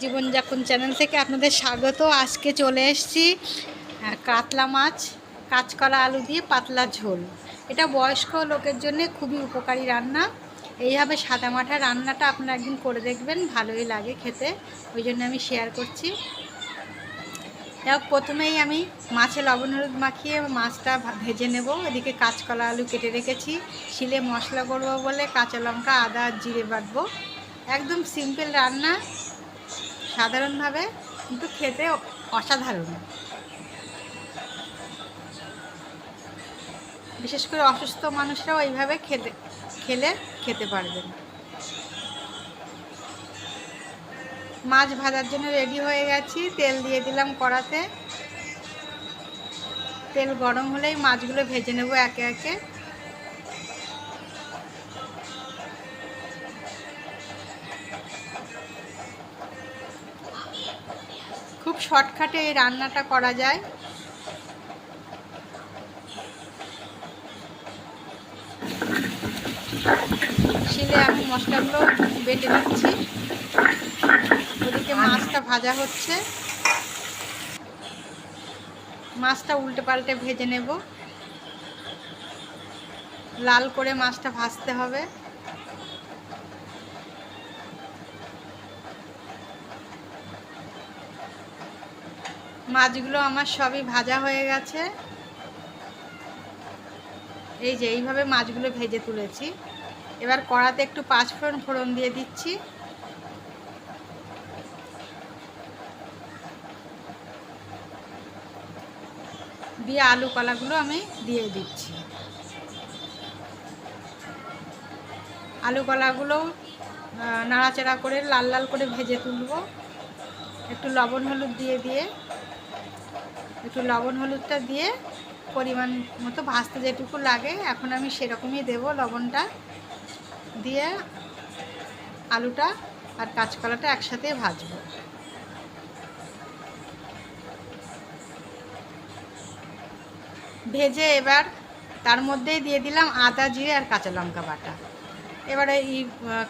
জীবনযাপন চ্যানেল থেকে আপনাদের স্বাগত। আজকে চলে এসেছি কাতলা মাছ কাঁচকলা আলু দিয়ে পাতলা ঝোল। এটা বয়স্ক লোকের জন্য খুবই উপকারী রান্না। এইভাবে সাদামাঠা রান্নাটা আপনারা একদিন করে দেখবেন, ভালোই লাগে খেতে, ওই জন্য আমি শেয়ার করছি। প্রথমেই আমি মাছে লবণ হলুদ মাখিয়ে মাছটা ভেজে নেব। এদিকে কাঁচকলা আলু কেটে রেখেছি। শিলে মশলা করব বলে কাঁচা লঙ্কা আদা জিরে বাটবো। একদম সিম্পল রান্না, সাধারণভাবে, কিন্তু খেতে অসাধারণ। বিশেষ করে অসুস্থ মানুষরাও এইভাবে খেলে খেতে পারবেন। মাছ ভাজার জন্য রেডি হয়ে গেছি। তেল দিয়ে দিলাম কড়াতে। তেল গরম হলেই মাছগুলো ভেজে নেব একে একে। খুব শর্টকাটে এই রান্নাটা করা যায়। শিলে আমি মশলাগুলো বেটে নিচ্ছি। ওদিকে মাছটা ভাজা হচ্ছে। মাছটা উল্টে পাল্টে ভেজে নেব। লাল করে মাছটা ভাজতে হবে। মাছগুলো আমার সবই ভাজা হয়ে গেছে। এই যে এইভাবে মাছগুলো ভেজে তুলেছি। এবার কড়াতে একটু পাঁচফোড়ন ফোড়ন দিয়ে দিচ্ছি। দিয়ে আলু কলাগুলো আমি দিয়ে দিচ্ছি। আলু কলাগুলো নাড়াচাড়া করে লাল লাল করে ভেজে তুলব। একটু লবণ হলুদ একটু লবণ হলুদটা দিয়ে পরিমাণ মতো ভাজতে যেটুকু লাগে এখন আমি সেরকমই দেব। লবণটা দিয়ে আলুটা আর কাঁচকলাটা একসাথে ভাজবো। ভেজে এবার তার মধ্যেই দিয়ে দিলাম আদা জিরে আর কাঁচা লঙ্কা বাটা। এবারে এই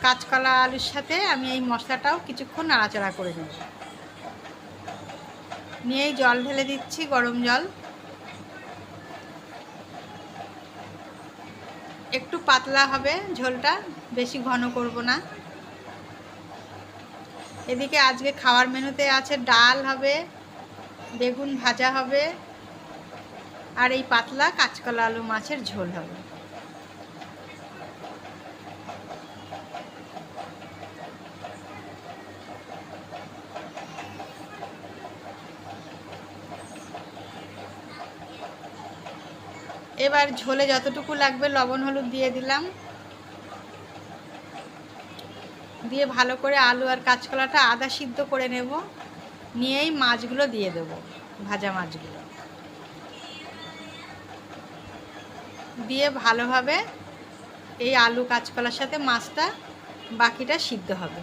কাঁচকলা আলুর সাথে আমি এই মশলাটাও কিছুক্ষণ নাড়াচাড়া করে নেব। নিয়েই জল ঢেলে দিচ্ছি, গরম জল। একটু পাতলা হবে ঝোলটা, বেশি ঘন করব না। এদিকে আজকে খাওয়ার মেনুতে আছে ডাল হবে, বেগুন ভাজা হবে, আর এই পাতলা কাঁচকলা আলু মাছের ঝোল হবে। এবার ঝোলে যতটুকু লাগবে লবণ হলুদ দিয়ে দিলাম। দিয়ে ভালো করে আলু আর কাঁচকলাটা আদা সিদ্ধ করে নেব। নিয়েই মাছগুলো দিয়ে দেব, ভাজা মাছগুলো দিয়ে ভালোভাবে এই আলু কাঁচকলার সাথে মাছটা বাকিটা সিদ্ধ হবে।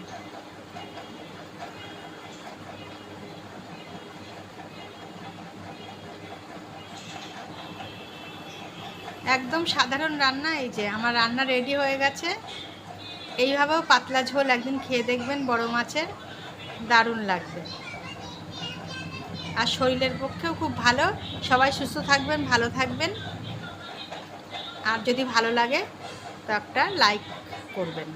একদম সাধারণ রান্না। এই যে আমার রান্না রেডি হয়ে গেছে। এইভাবেও পাতলা ঝোল একদিন খেয়ে দেখবেন বড় মাছের, দারুণ লাগবে। আর শরীরের পক্ষেও খুব ভালো। সবাই সুস্থ থাকবেন, ভালো থাকবেন। আর যদি ভালো লাগে তো একটা লাইক করবেন।